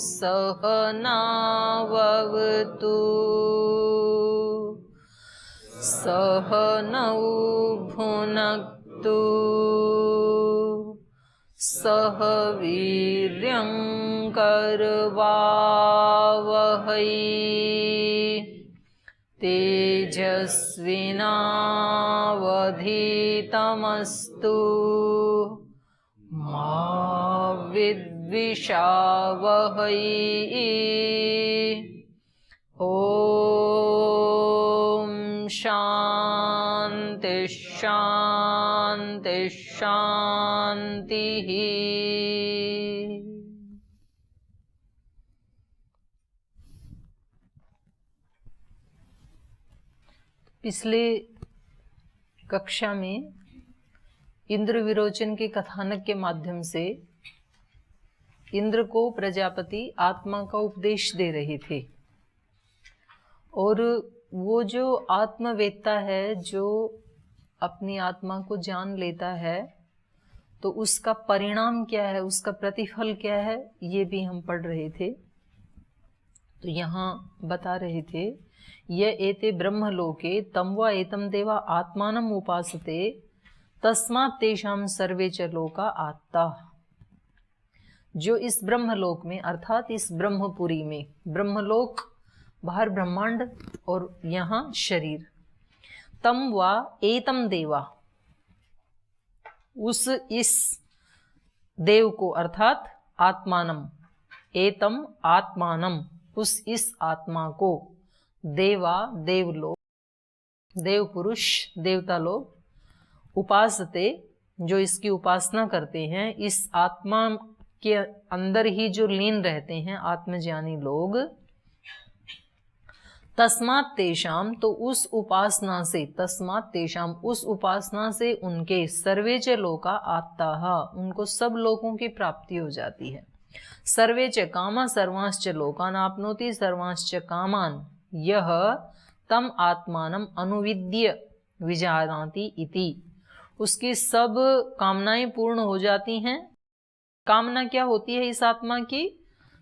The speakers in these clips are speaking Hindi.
सहनावतु सहनौ भुनक्तु सह वीर्यं करवावहै तेजस्विनावधीतमस्तु मा विद्विषावहै। ॐ शान्ति शान्ति शान्तिः। पिछले कक्षा में इंद्र विरोचन के कथानक के माध्यम से इंद्र को प्रजापति आत्मा का उपदेश दे रहे थे, और वो जो आत्मवेत्ता है, जो अपनी आत्मा को जान लेता है, तो उसका परिणाम क्या है, उसका प्रतिफल क्या है, ये भी हम पढ़ रहे थे। तो यहाँ बता रहे थे, य एते ब्रह्मलोके तम वा एतम देवा आत्मानम उपासते तस्मात् तेषां सर्वे च लोका आत्ता। जो इस ब्रह्मलोक में अर्थात इस ब्रह्मपुरी में, ब्रह्मलोक बाहर ब्रह्मांड और यहाँ शरीर, तम वा एतम देवा, इस देव को अर्थात आत्मानम, एतम आत्मानम, इस आत्मा को, देवा देवलोक, देव पुरुष देवता लोग, उपासते जो इसकी उपासना करते हैं, इस आत्मा के अंदर ही जो लीन रहते हैं आत्मज्ञानी लोग, तस्मात् तेषाम, तो उस उपासना से, तस्मात् तेषाम उस उपासना से उनके, सर्वे च लोका आत्ताः, उनको सब लोगों की प्राप्ति हो जाती है। सर्वे च कामा सर्वांश्च लोकान् आपनोति सर्वांश्च कामान् यह तम आत्मानम अनुविद्य विजानाति इति। उसकी सब कामनाएं पूर्ण हो जाती हैं। कामना क्या होती है इस आत्मा की?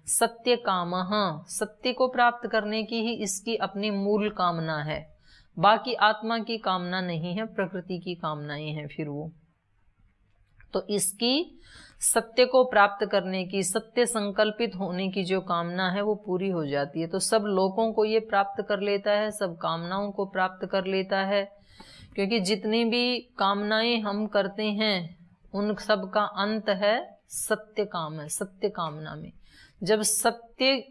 सत्य कामः, सत्य को प्राप्त करने की ही इसकी अपनी मूल कामना है। बाकी आत्मा की कामना नहीं है, प्रकृति की कामनाएं हैं फिर वो। तो इसकी सत्य को प्राप्त करने की, सत्य संकल्पित होने की जो कामना है वो पूरी हो जाती है। तो सब लोगों को ये प्राप्त कर लेता है, सब कामनाओं को प्राप्त कर लेता है, क्योंकि जितनी भी कामनाएं हम करते हैं उन सब का अंत है सत्य काम है। सत्य कामना में जब सत्य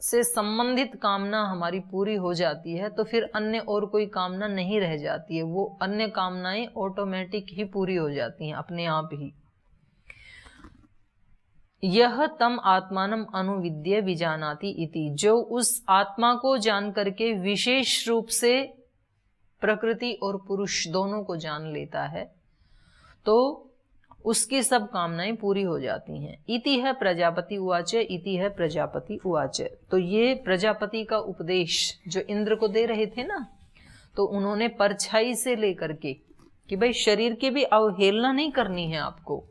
से संबंधित कामना हमारी पूरी हो जाती है तो फिर अन्य और कोई कामना नहीं रह जाती है, वो अन्य कामनाएं ऑटोमेटिक ही पूरी हो जाती हैं अपने आप ही। यह तम आत्मानम अनुविद्य विजानाति इति, जो उस आत्मा को जान करके विशेष रूप से प्रकृति और पुरुष दोनों को जान लेता है, तो उसकी सब कामनाएं पूरी हो जाती हैं। इति है प्रजापति उवाच, इति है प्रजापति उवाच। तो ये प्रजापति का उपदेश जो इंद्र को दे रहे थे ना, तो उन्होंने परछाई से लेकर के कि भाई शरीर की भी अवहेलना नहीं करनी है आपको।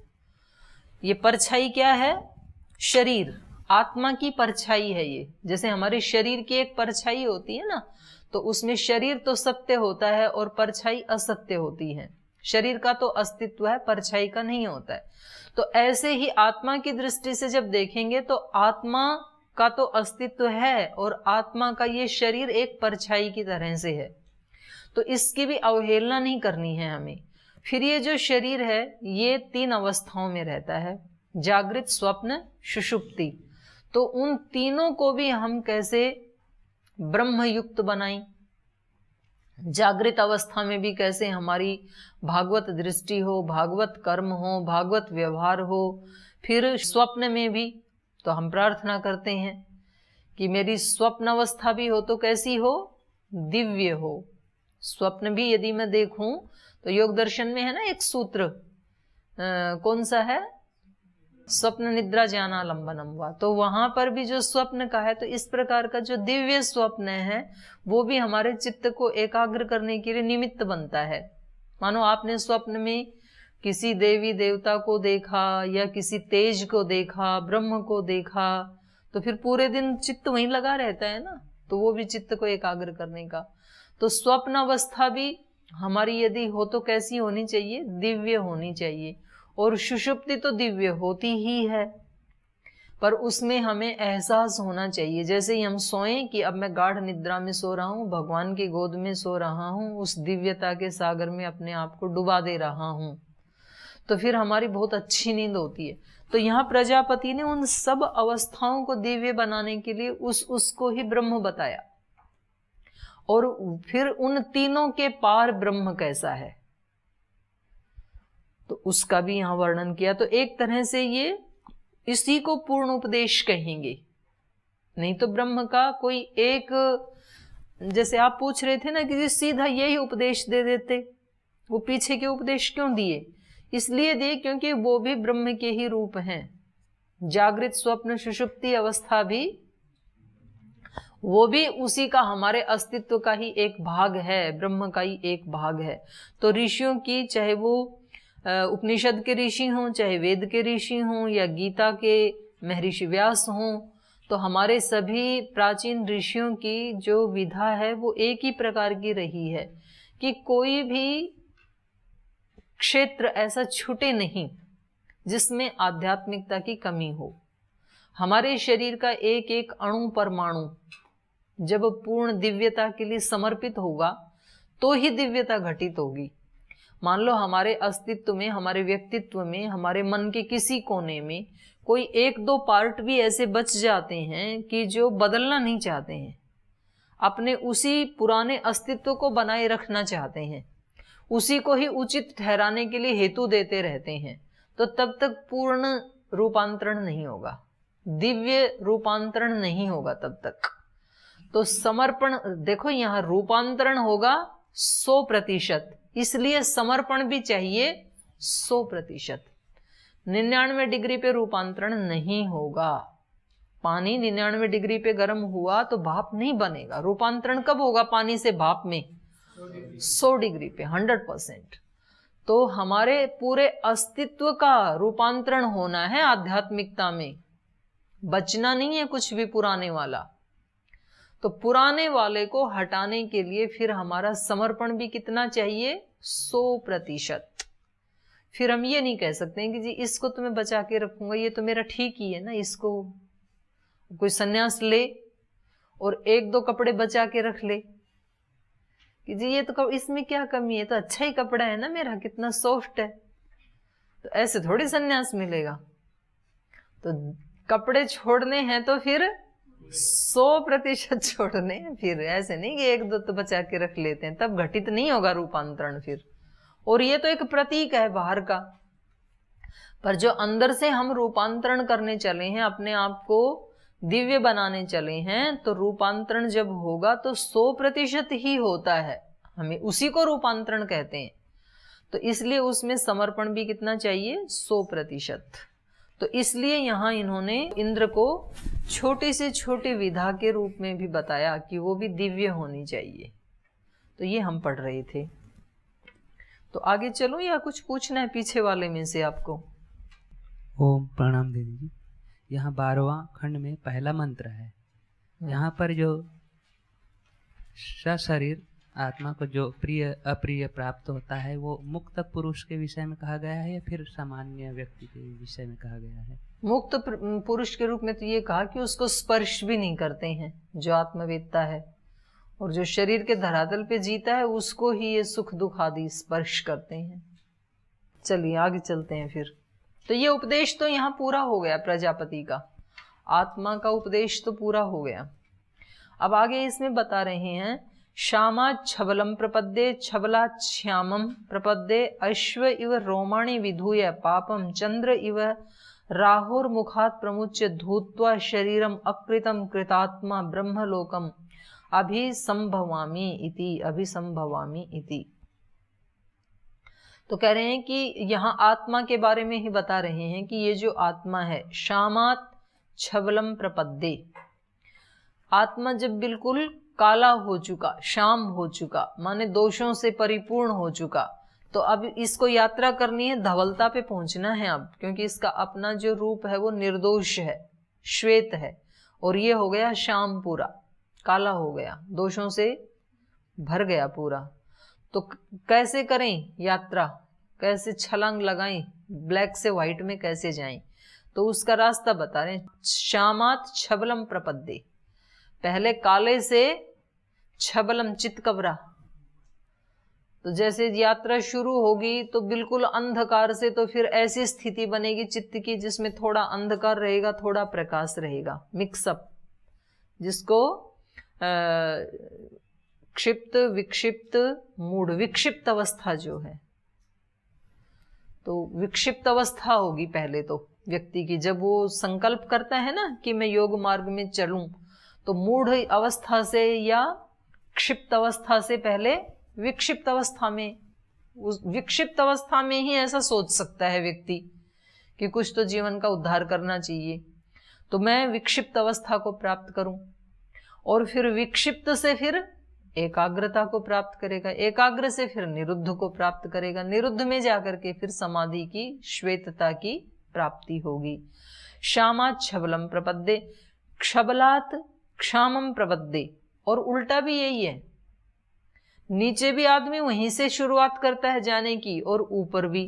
ये परछाई क्या है? शरीर, आत्मा की परछाई है ये। जैसे हमारे शरीर की एक परछाई होती है ना, तो उसमें शरीर तो सत्य होता है और परछाई असत्य होती है। शरीर का तो अस्तित्व है, परछाई का नहीं होता है। तो ऐसे ही आत्मा की दृष्टि से जब देखेंगे तो आत्मा का तो अस्तित्व है और आत्मा का ये शरीर एक परछाई की तरह से है। तो इसकी भी अवहेलना नहीं करनी है हमें। फिर ये जो शरीर है ये 3 अवस्थाओं में रहता है, जागृत, स्वप्न, सुषुप्ति। तो उन तीनों को भी हम कैसे ब्रह्मयुक्त बनाएं, जागृत अवस्था में भी कैसे हमारी भागवत दृष्टि हो, भागवत कर्म हो, भागवत व्यवहार हो। फिर स्वप्न में भी तो हम प्रार्थना करते हैं कि मेरी स्वप्न अवस्था भी हो तो कैसी हो? दिव्य हो। स्वप्न भी यदि मैं देखूं तो योग दर्शन में है ना एक सूत्र, कौन सा है? स्वप्न निद्रा ज्ञानालंबनम वा। तो वहां पर भी जो स्वप्न का है, तो इस प्रकार का जो दिव्य स्वप्न है वो भी हमारे चित्त को एकाग्र करने के लिए निमित्त बनता है। मानो आपने स्वप्न में किसी देवी देवता को देखा या किसी तेज को देखा, ब्रह्म को देखा, तो फिर पूरे दिन चित्त वहीं लगा रहता है ना, तो वो भी चित्त को एकाग्र करने का। तो स्वप्न अवस्था भी हमारी यदि हो तो कैसी होनी चाहिए? दिव्य होनी चाहिए। और सुषुप्ति तो दिव्य होती ही है, पर उसमें हमें एहसास होना चाहिए, जैसे ही हम सोएं कि अब मैं गाढ़ निद्रा में सो रहा हूँ, भगवान की गोद में सो रहा हूँ, उस दिव्यता के सागर में अपने आप को डुबा दे रहा हूँ, तो फिर हमारी बहुत अच्छी नींद होती है। तो यहाँ प्रजापति ने उन सब अवस्थाओं को दिव्य बनाने के लिए उसको ही ब्रह्म बताया। और फिर उन तीनों के पार ब्रह्म कैसा है, तो उसका भी यहाँ वर्णन किया। तो एक तरह से ये इसी को पूर्ण उपदेश कहेंगे। नहीं तो ब्रह्म का कोई एक, जैसे आप पूछ रहे थे ना कि सीधा यही उपदेश दे देते, वो पीछे के उपदेश क्यों दिए? इसलिए दिए क्योंकि वो भी ब्रह्म के ही रूप हैं। जागृत स्वप्न सुषुप्ति अवस्था भी, वो भी उसी का, हमारे अस्तित्व का ही एक भाग है, ब्रह्म का ही एक भाग है। तो ऋषियों की, चाहे वो उपनिषद के ऋषि हों, चाहे वेद के ऋषि हों, या गीता के महर्षि व्यास हों, तो हमारे सभी प्राचीन ऋषियों की जो विधा है वो एक ही प्रकार की रही है कि कोई भी क्षेत्र ऐसा छूटे नहीं जिसमें आध्यात्मिकता की कमी हो। हमारे शरीर का एक एक अणु परमाणु जब पूर्ण दिव्यता के लिए समर्पित होगा तो ही दिव्यता घटित होगी। मान लो हमारे अस्तित्व में, हमारे व्यक्तित्व में, हमारे मन के किसी कोने में कोई एक दो पार्ट भी ऐसे बच जाते हैं कि जो बदलना नहीं चाहते हैं, अपने उसी पुराने अस्तित्व को बनाए रखना चाहते हैं, उसी को ही उचित ठहराने के लिए हेतु देते रहते हैं, तो तब तक पूर्ण रूपांतरण नहीं होगा, दिव्य रूपांतरण नहीं होगा तब तक। तो समर्पण, देखो यहाँ रूपांतरण होगा 100%, इसलिए समर्पण भी चाहिए 100%। 99 डिग्री पे रूपांतरण नहीं होगा। पानी 99 डिग्री पे गर्म हुआ तो भाप नहीं बनेगा। रूपांतरण कब होगा पानी से भाप में? 100 डिग्री पे, 100%। तो हमारे पूरे अस्तित्व का रूपांतरण होना है आध्यात्मिकता में, बचना नहीं है कुछ भी पुराने वाला। तो पुराने वाले को हटाने के लिए फिर हमारा समर्पण भी कितना चाहिए? 100%। फिर हम ये नहीं कह सकते हैं कि जी इसको तो मैं बचा के रखूंगा, ये तो मेरा ठीक ही है ना, इसको कोई सन्यास ले और एक दो कपड़े बचा के रख ले कि जी ये तो इसमें क्या कमी है, तो अच्छा ही कपड़ा है ना मेरा, कितना सॉफ्ट है। तो ऐसे थोड़ी सन्यास मिलेगा। तो कपड़े छोड़ने हैं तो फिर 100% छोड़ने हैं, फिर ऐसे नहीं कि एक दो तो बचा के रख लेते हैं, तब घटित नहीं होगा रूपांतरण फिर। और ये तो एक प्रतीक है बाहर का, पर जो अंदर से हम रूपांतरण करने चले हैं, अपने आप को दिव्य बनाने चले हैं, तो रूपांतरण जब होगा तो 100% ही होता है, हमें उसी को रूपांतरण कहते हैं। तो इसलिए उसमें समर्पण भी कितना चाहिए? 100%। तो इसलिए यहाँ इन्होंने इंद्र को छोटे से छोटे विधा के रूप में भी बताया कि वो भी दिव्य होनी चाहिए। तो ये हम पढ़ रहे थे। तो आगे चलो या कुछ पूछना है पीछे वाले में से आपको? ओम प्रणाम दीदी जी। यहाँ 12वां खंड में पहला मंत्र है, यहाँ पर जो सशरीर आत्मा को जो प्रिय अप्रिय प्राप्त होता है वो मुक्त पुरुष के विषय में कहा गया है या फिर सामान्य व्यक्ति के विषय में कहा गया है? मुक्त पुरुष के रूप में तो ये कहा कि उसको स्पर्श भी नहीं करते हैं जो आत्मवेत्ता है, और जो शरीर के धरातल पे जीता है उसको ही ये सुख दुख आदि स्पर्श करते हैं। चलिए आगे चलते हैं फिर। तो ये उपदेश तो यहाँ पूरा हो गया प्रजापति का, आत्मा का उपदेश तो पूरा हो गया। अब आगे इसमें बता रहे हैं, श्यामा छबलम प्रपद्ये छबला श्यामम प्रपद्ये अश्व इव रोमाणि विधूय पापम चंद्र इव राहुर्मुखात् प्रमुच्य धूत्वा शरीरम अकृतम कृतात्मा ब्रह्मलोकम अभिसंभवामि इति। तो कह रहे हैं कि यहाँ आत्मा के बारे में ही बता रहे हैं कि ये जो आत्मा है, श्यामात् छबलम प्रपद्ये, आत्मा जब बिल्कुल काला हो चुका, श्याम हो चुका, माने दोषों से परिपूर्ण हो चुका, तो अब इसको यात्रा करनी है, धवलता पे पहुंचना है अब, क्योंकि इसका अपना जो रूप है वो निर्दोष है, श्वेत है, और ये हो गया श्याम, पूरा काला हो गया, दोषों से भर गया पूरा। तो कैसे करें यात्रा, कैसे छलांग लगाएं, ब्लैक से व्हाइट में कैसे जाएं? तो उसका रास्ता बता रहे हैं, श्यामात छबलम प्रपद्ये। पहले काले से छबलम, चितकबरा। तो जैसे यात्रा शुरू होगी तो बिल्कुल अंधकार से, तो फिर ऐसी स्थिति बनेगी चित्त की जिसमें थोड़ा अंधकार रहेगा, थोड़ा प्रकाश रहेगा, मिक्सअप, जिसको क्षिप्त, विक्षिप्त, मूढ़, विक्षिप्त अवस्था जो है। तो विक्षिप्त अवस्था होगी पहले तो व्यक्ति की, जब वो संकल्प करता है ना कि मैं योग मार्ग में चलूं, तो मूढ़ अवस्था से या क्षिप्त अवस्था से पहले विक्षिप्त अवस्था में, उस विक्षिप्त अवस्था में ही ऐसा सोच सकता है व्यक्ति कि कुछ तो जीवन का उद्धार करना चाहिए, तो मैं विक्षिप्त अवस्था को प्राप्त करूं। और फिर विक्षिप्त से फिर एकाग्रता को प्राप्त करेगा, एकाग्र से फिर निरुद्ध को प्राप्त करेगा, निरुद्ध में जाकर के फिर समाधि की श्वेतता की प्राप्ति होगी। श्यामात छबलम प्रपद्ये, क्षबलात क्षामम प्रपद्ये। और उल्टा भी यही है, नीचे भी आदमी वहीं से शुरुआत करता है जाने की, और ऊपर भी।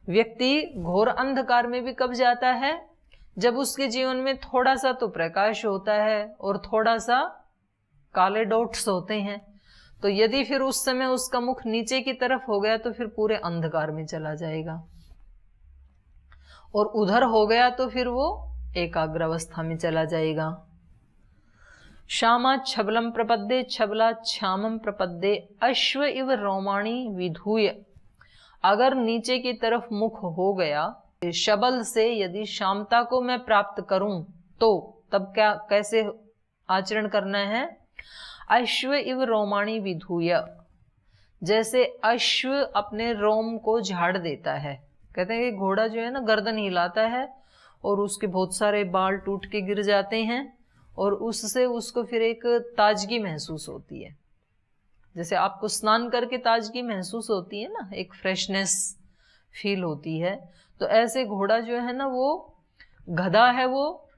व्यक्ति घोर अंधकार में भी कब जाता है? जब उसके जीवन में थोड़ा सा तो प्रकाश होता है और थोड़ा सा काले डॉट्स होते हैं। तो यदि फिर उस समय उसका मुख नीचे की तरफ हो गया तो फिर पूरे अंधकार में चला जाएगा, और उधर हो गया तो फिर वो एकाग्र अवस्था में चला जाएगा। श्यामात छबलम प्रपद्ये, छबलात श्यामम प्रपद्ये, अश्व इव रोमाणी विधूय। अगर नीचे की तरफ मुख हो गया, शबल से यदि श्यामता को मैं प्राप्त करूं, तो तब क्या, कैसे आचरण करना है? अश्व इव रोमाणी विधूय। जैसे अश्व अपने रोम को झाड़ देता है, कहते हैं कि घोड़ा जो है ना गर्दन हिलाता है और उसके बहुत सारे बाल टूट के गिर जाते हैं, और उससे उसको फिर एक ताजगी महसूस होती है। जैसे आपको स्नान करके ताजगी महसूस होती है ना, एक फ्रेशनेस फील होती है, तो ऐसे घोड़ा जो है ना, वो गधा है, वो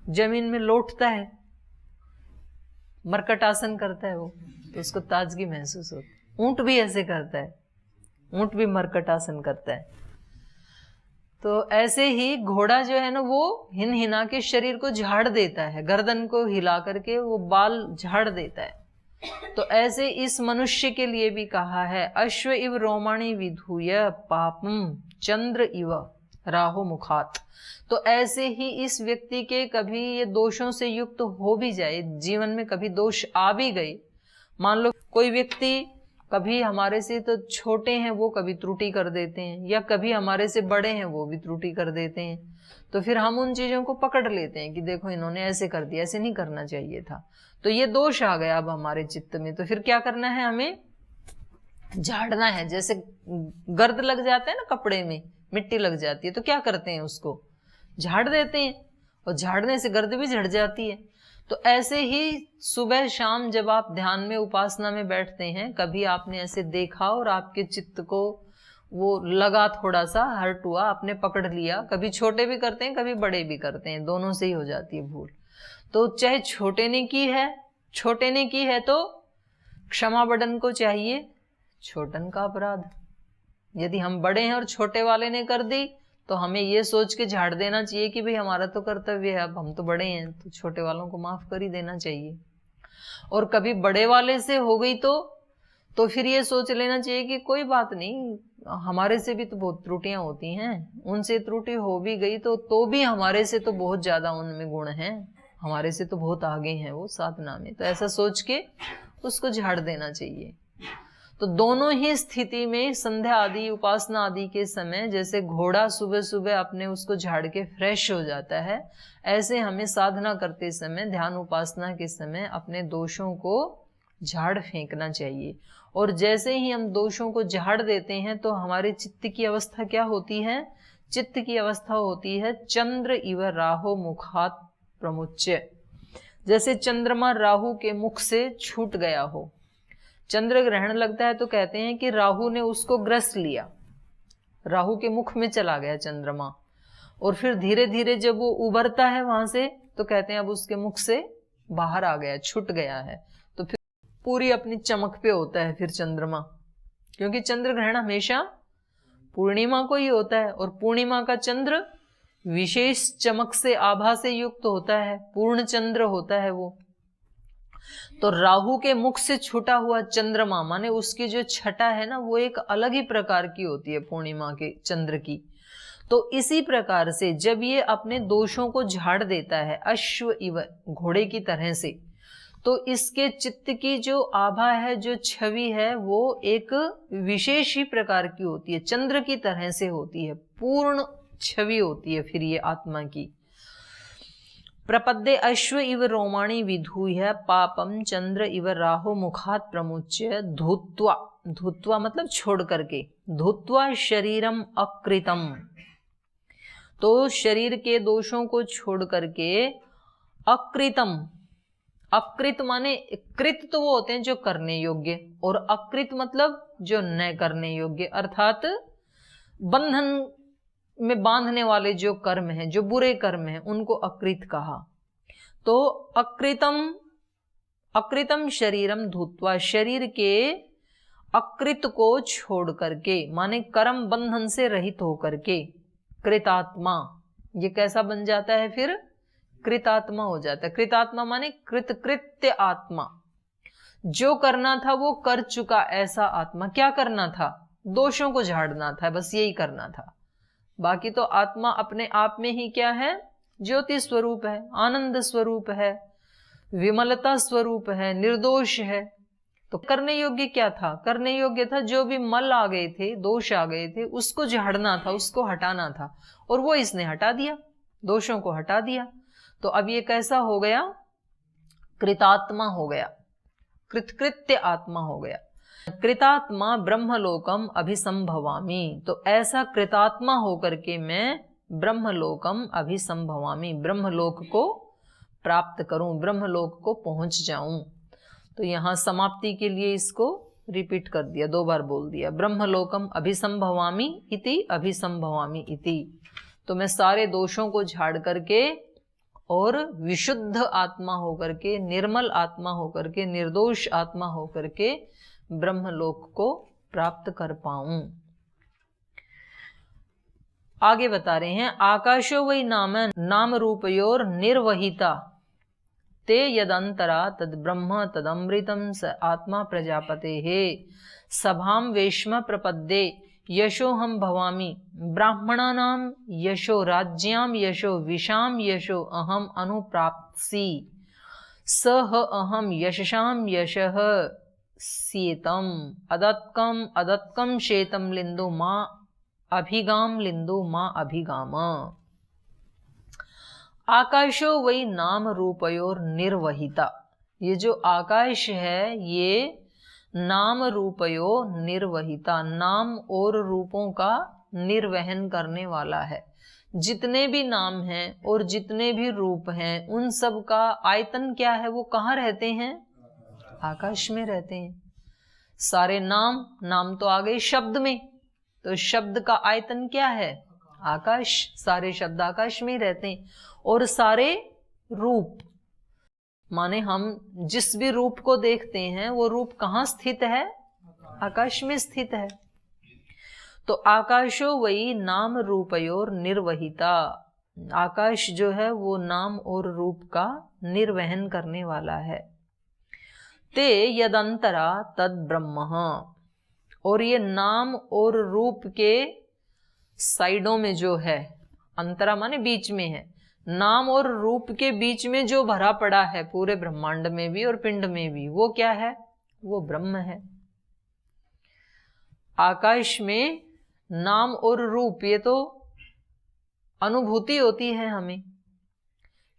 जमीन में लौटता है, मरकट आसन करता है वो, तो उसको ताजगी महसूस होती है। ऊंट भी ऐसे करता है, ऊंट भी मरकट आसन करता है। तो ऐसे ही घोड़ा जो है ना, वो हिन हिना के शरीर को झाड़ देता है, गर्दन को हिला करके वो बाल झाड़ देता है। तो ऐसे इस मनुष्य के लिए भी कहा है, अश्व इव रोमाणी विधूय पापम चंद्र इव राहो मुखात। तो ऐसे ही इस व्यक्ति के कभी ये दोषों से युक्त हो भी जाए, जीवन में कभी दोष आ भी गए, मान लो कोई व्यक्ति कभी हमारे से तो छोटे हैं, वो कभी त्रुटि कर देते हैं, या कभी हमारे से बड़े हैं, वो भी त्रुटि कर देते हैं, तो फिर हम उन चीजों को पकड़ लेते हैं कि देखो इन्होंने ऐसे कर दिया, ऐसे नहीं करना चाहिए था, तो ये दोष आ गया अब हमारे चित्त में। तो फिर क्या करना है, हमें झाड़ना है। जैसे गर्द लग जाता है ना कपड़े में, मिट्टी लग जाती है, तो क्या करते हैं, उसको झाड़ देते हैं, और झाड़ने से गर्द भी झड़ जाती है। तो ऐसे ही सुबह शाम जब आप ध्यान में, उपासना में बैठते हैं, कभी आपने ऐसे देखा और आपके चित्त को वो लगा, थोड़ा सा हर्ट हुआ, आपने पकड़ लिया, कभी छोटे भी करते हैं कभी बड़े भी करते हैं, दोनों से ही हो जाती है भूल। तो चाहे छोटे ने की है, छोटे ने की है तो क्षमा बड़न को चाहिए छोटन का अपराध। यदि हम बड़े हैं और छोटे वाले ने कर दी, तो हमें ये सोच के झाड़ देना चाहिए कि भाई हमारा तो कर्तव्य है, अब हम तो बड़े हैं, तो छोटे वालों को माफ कर ही देना चाहिए। और कभी बड़े वाले से हो गई तो फिर ये सोच लेना चाहिए कि कोई बात नहीं, हमारे से भी तो बहुत त्रुटियां होती हैं, उनसे त्रुटि हो भी गई तो भी हमारे से तो बहुत ज्यादा उनमें गुण हैं, हमारे से तो बहुत आगे हैं वो साधना में, तो ऐसा सोच के उसको झाड़ देना चाहिए। तो दोनों ही स्थिति में, संध्या आदि, उपासना आदि के समय, जैसे घोड़ा सुबह सुबह अपने उसको झाड़ के फ्रेश हो जाता है, ऐसे हमें साधना करते समय, ध्यान उपासना के समय अपने दोषों को झाड़ फेंकना चाहिए। और जैसे ही हम दोषों को झाड़ देते हैं तो हमारे चित्त की अवस्था क्या होती है? चित्त की अवस्था होती है चंद्र इव राहो मुखात प्रमुच्य। जैसे चंद्रमा राहु के मुख से छूट गया हो, चंद्र ग्रहण लगता है तो कहते हैं कि राहु ने उसको ग्रस लिया, राहु के मुख में चला गया चंद्रमा, और फिर धीरे धीरे जब वो उबरता है वहां से, तो कहते हैं अब उसके मुख से बाहर आ गया, छूट गया है। तो फिर पूरी अपनी चमक पे होता है फिर चंद्रमा, क्योंकि चंद्र ग्रहण हमेशा पूर्णिमा को ही होता है, और पूर्णिमा का चंद्र विशेष चमक से आभा से युक्त होता है, पूर्ण चंद्र होता है वो। तो राहु के मुख से छूटा हुआ चंद्रमा माने उसकी जो छटा है ना वो एक अलग ही प्रकार की होती है पूर्णिमा के चंद्र की। तो इसी प्रकार से जब ये अपने दोषों को झाड़ देता है अश्व इव, घोड़े की तरह से, तो इसके चित्त की जो आभा है, जो छवि है, वो एक विशेष ही प्रकार की होती है, चंद्र की तरह से होती है, पूर्ण छवि होती है फिर ये आत्मा की। प्रपद्ये अश्व इव रोमाणी विधूय पापम चंद्र इव राहु मुखात प्रमुच्य धूत्वा, धूत्वा मतलब छोड़ करके, धूत्वा शरीरम अकृतम, तो शरीर के दोषों को छोड़ करके अकृतम, अकृत माने कृत तो वो होते हैं जो करने योग्य, और अकृत मतलब जो न करने योग्य, अर्थात बंधन में बांधने वाले जो कर्म हैं, जो बुरे कर्म हैं, उनको अकृत कहा। तो अकृतम, अकृतम शरीरम धूत्वा, शरीर के अकृत को छोड़ करके माने कर्म बंधन से रहित होकर के कृतात्मा, ये कैसा बन जाता है फिर? कृतात्मा हो जाता है। कृतात्मा माने कृतकृत्य आत्मा, जो करना था वो कर चुका ऐसा आत्मा। क्या करना था? दोषों को झाड़ना था, बस यही करना था। बाकी तो आत्मा अपने आप में ही क्या है? ज्योति स्वरूप है, आनंद स्वरूप है, विमलता स्वरूप है, निर्दोष है। तो करने योग्य क्या था? करने योग्य था जो भी मल आ गए थे, दोष आ गए थे, उसको झाड़ना था, उसको हटाना था, और वो इसने हटा दिया, दोषों को हटा दिया। तो अब ये कैसा हो गया? कृतात्मा हो गया, कृतकृत्य आत्मा हो गया। कृतात्मा ब्रह्मलोकम अभिसंभवामी, तो ऐसा कृतात्मा होकर के मैं ब्रह्मलोकम अभिसंभवामी, ब्रह्मलोक को प्राप्त करूं, ब्रह्मलोक को पहुंच जाऊं। तो यहां समाप्ति के लिए इसको रिपीट कर दिया, 2 बार बोल दिया, ब्रह्मलोकम अभिसंभवामी इति, अभिसंभवामी इति। तो मैं सारे दोषों को झाड़ करके और विशुद्ध आत्मा होकर के, निर्मल आत्मा होकर के, निर्दोष आत्मा होकर के ब्रह्मलोक को प्राप्त कर पाऊं। आगे बता रहे हैं, आकाशो वै नाम रूपयोर निर्वहिता ते यदंतरा तद ब्रह्म तदमृतम स आत्मा प्रजापते हे सभाम वेश्म प्रपद्ये यशो हम भवामी ब्राह्मणानाम यशो राज्याम यशो विशाम यशो अहम अनुप्राप्सी सह अहम यशशाम यशः सीतम अदत्कम शेतम लिंदु माँ अभिगाम लिंदु माँ अभिगाम। आकाशो वही नाम रूपयोर निर्वहिता, ये जो आकाश है ये नाम रूपयो निर्वहिता, नाम और रूपों का निर्वहन करने वाला है। जितने भी नाम हैं और जितने भी रूप हैं उन सब का आयतन क्या है? वो कहाँ रहते हैं? आकाश में रहते हैं। सारे नाम तो आ गए शब्द में, तो शब्द का आयतन क्या है? आकाश। सारे शब्द आकाश में ही रहते हैं। और सारे रूप माने हम जिस भी रूप को देखते हैं वो रूप कहाँ स्थित है? आकाश में स्थित है। तो आकाशो वही नाम रूपयोर निर्वहिता, आकाश जो है वो नाम और रूप का निर्वहन करने वाला है। ते यदंतरा तद ब्रह्म, और ये नाम और रूप के साइडों में जो है, अंतरा माने बीच में है, नाम और रूप के बीच में जो भरा पड़ा है पूरे ब्रह्मांड में भी और पिंड में भी, वो क्या है? वो ब्रह्म है। आकाश में नाम और रूप, ये तो अनुभूति होती है, हमें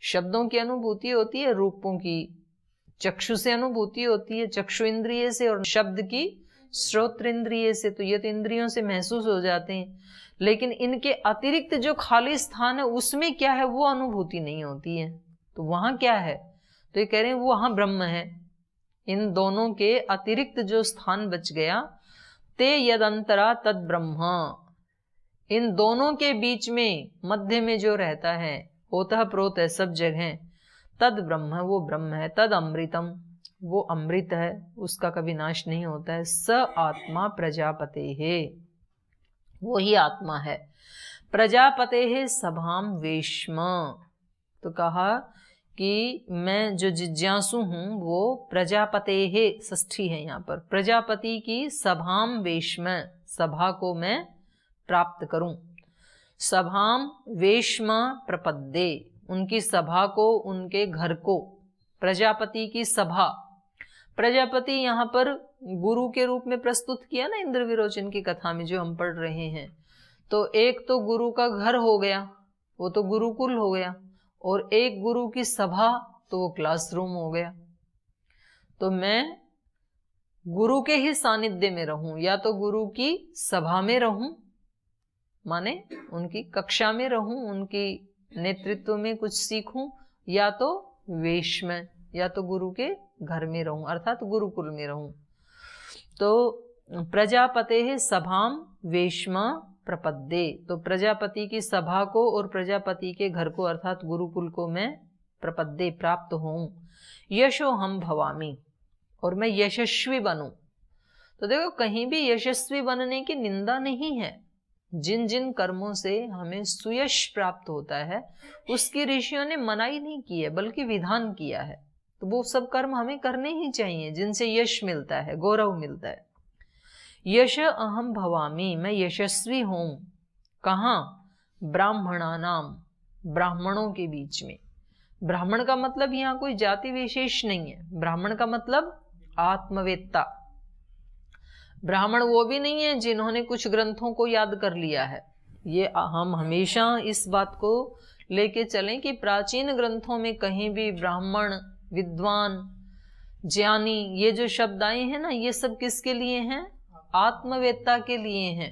शब्दों की अनुभूति होती है, रूपों की चक्षु से अनुभूति होती है, चक्षु इंद्रिय से, और शब्द की श्रोत्र इंद्रिय से। तो ये तो इंद्रियों से महसूस हो जाते हैं, लेकिन इनके अतिरिक्त जो खाली स्थान है उसमें क्या है? वो अनुभूति नहीं होती है। तो वहां क्या है? तो ये कह रहे हैं वो वहां ब्रह्म है। इन दोनों के अतिरिक्त जो स्थान बच गया, ते यदंतरा तद ब्रह्म, इन दोनों के बीच में मध्य में जो रहता है, ओतः प्रोत है सब जगह, तद ब्रह्म, वो ब्रह्म है, तद अमृतम, वो अमृत है, उसका कभी नाश नहीं होता है। स आत्मा प्रजापते है, वो ही आत्मा है। प्रजापते है सभाम वेश्म, तो कहा कि मैं जो जिज्ञासु हूं वो प्रजापते है, षष्ठी है यहाँ पर, प्रजापति की सभाम वेश्म, सभा को मैं प्राप्त करूं। सभाम वेश्म प्रपद्ये, उनकी सभा को, उनके घर को, प्रजापति की सभा। प्रजापति यहाँ पर गुरु के रूप में प्रस्तुत किया ना इंद्र विरोचन की कथा में जो हम पढ़ रहे हैं। तो एक तो गुरु का घर हो गया, वो तो गुरुकुल हो गया, और एक गुरु की सभा तो वो क्लासरूम हो गया। तो मैं गुरु के ही सानिध्य में रहूं, या तो गुरु की सभा में रहूं, माने उनकी कक्षा में रहूं, उनकी नेतृत्व में कुछ सीखूं, या तो वेश में, या तो गुरु के घर में रहूं, अर्थात गुरुकुल में रहूं। तो प्रजापते है सभाम वेश्मा प्रपद्ये, तो प्रजापति की सभा को और प्रजापति के घर को अर्थात गुरुकुल को मैं प्रपद्ये प्राप्त हूं। यशो हम भवामी, और मैं यशस्वी बनूं। तो देखो कहीं भी यशस्वी बनने की निंदा नहीं है। जिन जिन कर्मों से हमें सुयश प्राप्त होता है उसकी ऋषियों ने मनाही नहीं की है, बल्कि विधान किया है। तो वो सब कर्म हमें करने ही चाहिए जिनसे यश मिलता है, गौरव मिलता है। यश अहम भवामी, मैं यशस्वी हूं। कहाँ? ब्राह्मणानाम, ब्राह्मणों के बीच में। ब्राह्मण का मतलब यहाँ कोई जाति विशेष नहीं है, ब्राह्मण का मतलब आत्मवेत्ता। ब्राह्मण वो भी नहीं है जिन्होंने कुछ ग्रंथों को याद कर लिया है। ये हम हमेशा इस बात को लेके चलें कि प्राचीन ग्रंथों में कहीं भी ब्राह्मण, विद्वान, ज्ञानी, ये जो शब्द आए हैं ना, ये सब किसके लिए हैं? आत्मवेत्ता के लिए हैं।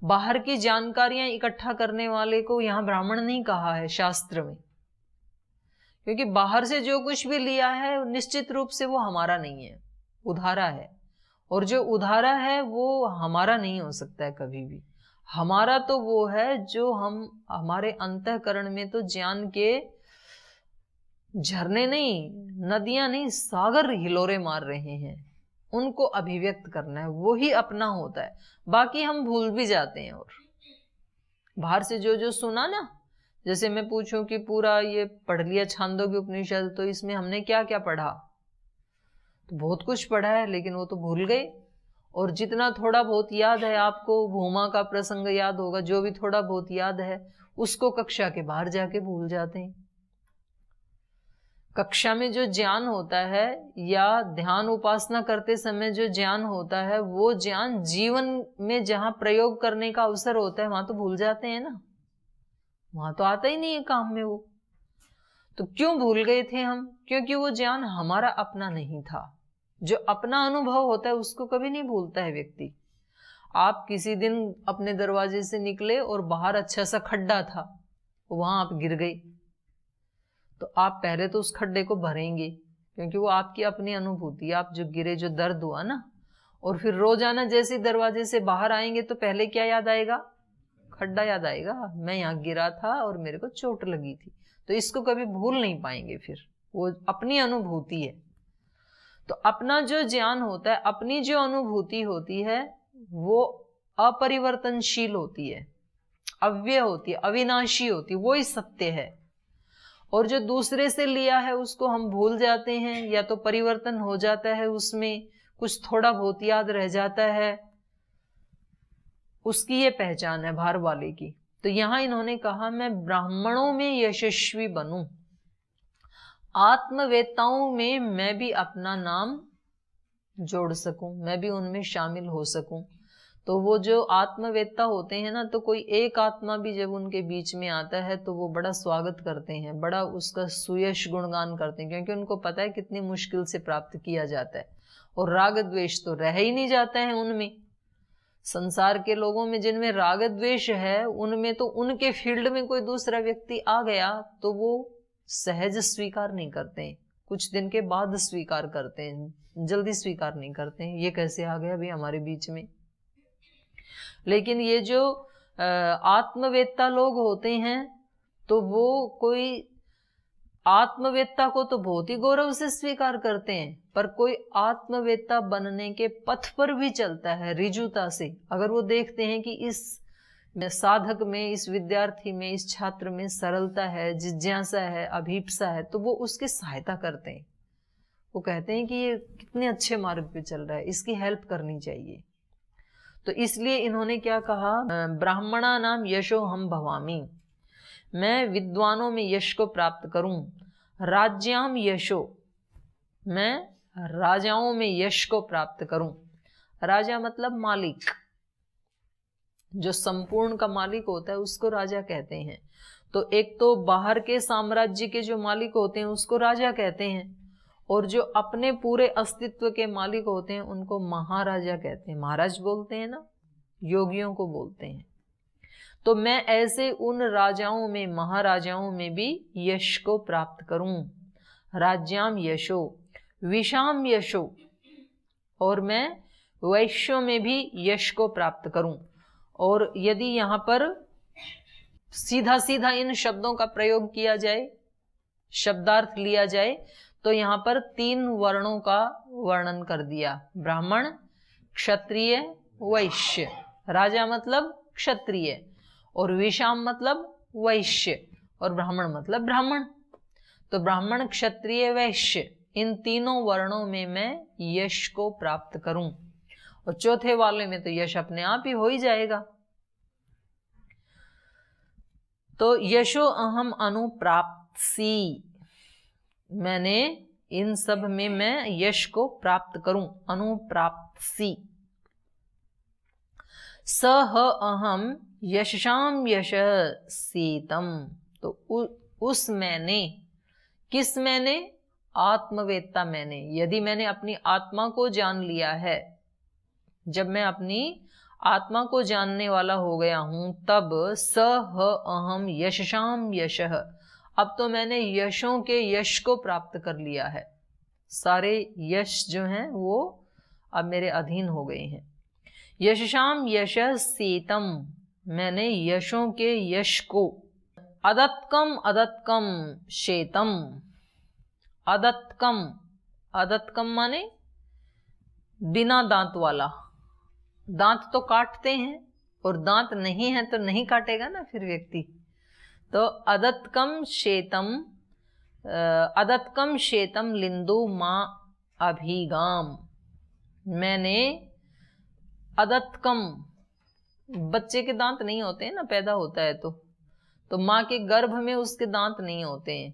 बाहर की जानकारियां इकट्ठा करने वाले को यहाँ ब्राह्मण नहीं कहा है शास्त्र में, क्योंकि बाहर से जो कुछ भी लिया है निश्चित रूप से वो हमारा नहीं है, उधारा है। और जो उधारा है वो हमारा नहीं हो सकता है कभी भी। हमारा तो वो है जो हम, हमारे अंतःकरण में तो ज्ञान के झरने नहीं, नदियां नहीं, सागर हिलोरे मार रहे हैं, उनको अभिव्यक्त करना है, वो ही अपना होता है। बाकी हम भूल भी जाते हैं। और बाहर से जो जो सुना ना, जैसे मैं पूछूं कि पूरा ये पढ़ लिया छांदोग्य उपनिषद, तो इसमें हमने क्या क्या पढ़ा? तो बहुत कुछ पढ़ा है, लेकिन वो तो भूल गए। और जितना थोड़ा बहुत याद है आपको, भूमा का प्रसंग याद होगा, जो भी थोड़ा बहुत याद है उसको कक्षा के बाहर जाके भूल जाते हैं। कक्षा में जो ज्ञान होता है या ध्यान उपासना करते समय जो ज्ञान होता है, वो ज्ञान जीवन में जहां प्रयोग करने का अवसर होता है वहां तो भूल जाते हैं ना, वहां तो आता ही नहीं है काम में वो। तो क्यों भूल गए थे हम? क्योंकि वो ज्ञान हमारा अपना नहीं था। जो अपना अनुभव होता है उसको कभी नहीं भूलता है व्यक्ति। आप किसी दिन अपने दरवाजे से निकले और बाहर अच्छा सा खड्डा था, वहां आप गिर गए, तो आप पहले तो उस खड्डे को भरेंगे, क्योंकि वो आपकी अपनी अनुभूति, आप जो गिरे, जो दर्द हुआ ना। और फिर रोजाना जैसे दरवाजे से बाहर आएंगे तो पहले क्या याद आएगा? खड्डा याद आएगा, मैं यहाँ गिरा था और मेरे को चोट लगी थी। तो इसको कभी भूल नहीं पाएंगे, फिर वो अपनी अनुभूति है। तो अपना जो ज्ञान होता है, अपनी जो अनुभूति होती है, वो अपरिवर्तनशील होती है, अव्यय होती है, अविनाशी होती है, वो ही सत्य है। और जो दूसरे से लिया है उसको हम भूल जाते हैं, या तो परिवर्तन हो जाता है, उसमें कुछ थोड़ा बहुत याद रह जाता है, उसकी ये पहचान है बाहर वाले की। तो यहां इन्होंने कहा मैं ब्राह्मणों में यशस्वी बनूं, आत्मवेत्ताओं में मैं भी अपना नाम जोड़ सकूं, मैं भी उनमें शामिल हो सकूं। तो वो जो आत्मवेत्ता होते हैं ना, तो कोई एक आत्मा भी जब उनके बीच में आता है तो वो बड़ा स्वागत करते हैं, बड़ा उसका सुयश गुणगान करते हैं, क्योंकि उनको पता है कितनी मुश्किल से प्राप्त किया जाता है। और राग द्वेष तो रह ही नहीं जाता है उनमें। संसार के लोगों में जिनमें राग द्वेष है, उनमें तो उनके फील्ड में कोई दूसरा व्यक्ति आ गया तो वो सहज स्वीकार नहीं करते हैं, कुछ दिन के बाद स्वीकार करते हैं, जल्दी स्वीकार नहीं करते हैं। ये कैसे आ गया भाई हमारे बीच में? लेकिन ये जो आत्मवेत्ता लोग होते हैं, तो वो कोई आत्मवेत्ता को तो बहुत ही गौरव से स्वीकार करते हैं, पर कोई आत्मवेत्ता बनने के पथ पर भी चलता है ऋजुता से, अगर वो देखते हैं कि इस साधक में, इस विद्यार्थी में, इस छात्र में सरलता है, जिज्ञासा है, अभीप्सा है, तो वो उसकी सहायता करते हैं। वो कहते हैं कि ये कितने अच्छे मार्ग पे चल रहा है, इसकी हेल्प करनी चाहिए। तो इसलिए इन्होंने क्या कहा, ब्राह्मणा नाम यशो हम भवामी, मैं विद्वानों में यश को प्राप्त करूं, राज्याम यशो, मैं राजाओं में यश को प्राप्त करूं। राजा मतलब मालिक, जो संपूर्ण का मालिक होता है उसको राजा कहते हैं। तो एक तो बाहर के साम्राज्य के जो मालिक होते हैं उसको राजा कहते हैं, और जो अपने पूरे अस्तित्व के मालिक होते हैं उनको महाराजा कहते हैं। महाराज बोलते हैं ना, योगियों को बोलते हैं। तो मैं ऐसे उन राजाओं में, महाराजाओं में भी यश को प्राप्त करूं। राज्याम यशो, विशाम यशो, और मैं वैश्यों में भी यश को प्राप्त करूं। और यदि यहाँ पर सीधा सीधा इन शब्दों का प्रयोग किया जाए, शब्दार्थ लिया जाए, तो यहाँ पर 3 वर्णों का वर्णन कर दिया, ब्राह्मण, क्षत्रिय, वैश्य। राजा मतलब क्षत्रिय, और विशाम मतलब वैश्य, और ब्राह्मण मतलब ब्राह्मण। तो ब्राह्मण, क्षत्रिय, वैश्य, इन तीनों वर्णों में मैं यश को प्राप्त करूं। और चौथे वाले में तो यश अपने आप ही हो ही जाएगा। तो यशो अहम अनुप्राप्सी, मैंने इन सब में मैं यश को प्राप्त करूं, अनुप्राप्सी। सह अहम यशाम यश सीतम, तो उस मैंने, किस मैंने, आत्मवेत्ता मैंने। यदि मैंने अपनी आत्मा को जान लिया है, जब मैं अपनी आत्मा को जानने वाला हो गया हूं, तब सह अहम यशाम यशः, अब तो मैंने यशों के यश को प्राप्त कर लिया है। सारे यश जो हैं वो अब मेरे अधीन हो गए हैं। यशाम यश सीतम, मैंने यशों के यश को, अदत्कम अदत्कम शेतम, अदत्कम, अदत्कम माने बिना दांत वाला। दांत तो काटते हैं, और दांत नहीं है तो नहीं काटेगा ना फिर व्यक्ति। तो अदत्कम शेतम, अदत्कम शेतम लिंदु माँ अभिगाम, मैंने अदत्कम, बच्चे के दांत नहीं होते हैं ना, पैदा होता है तो माँ के गर्भ में उसके दांत नहीं होते हैं।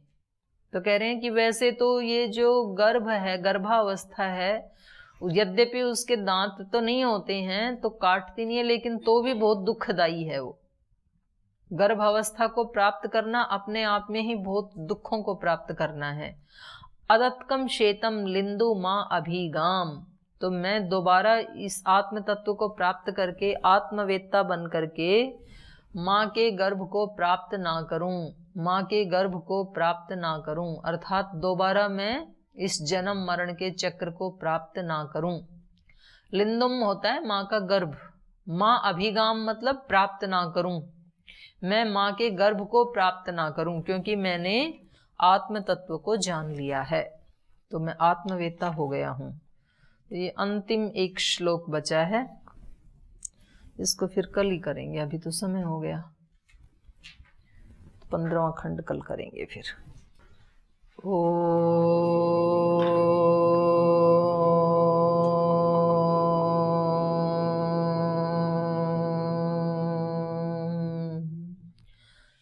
तो कह रहे हैं कि वैसे तो ये जो गर्भ है, गर्भावस्था है, यद्यपि उसके दांत तो नहीं होते हैं, तो काटती नहीं है, लेकिन तो भी बहुत दुखदाई है। वो गर्भावस्था को प्राप्त करना अपने आप में ही बहुत दुखों को प्राप्त करना है। अदत्कम शेतम लिंदु माँ अभिगाम, तो मैं दोबारा इस आत्म तत्व को प्राप्त करके, आत्मवेत्ता बन करके माँ के गर्भ को प्राप्त ना करूं, माँ के गर्भ को प्राप्त ना करूं, अर्थात दोबारा मैं इस जन्म मरण के चक्र को प्राप्त ना करूं। लिंदुम होता है माँ का गर्भ, माँ अभिगाम मतलब प्राप्त ना करूं, मैं माँ के गर्भ को प्राप्त ना करूं, क्योंकि मैंने आत्म तत्व को जान लिया है, तो मैं आत्मवेत्ता हो गया हूं। ये अंतिम एक श्लोक बचा है, इसको फिर कल ही करेंगे, अभी तो समय हो गया। 15वां खंड कल करेंगे फिर।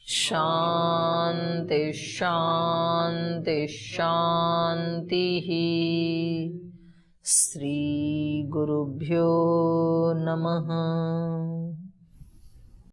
शांति शांति शांति ही। श्री गुरुभ्यो नमः।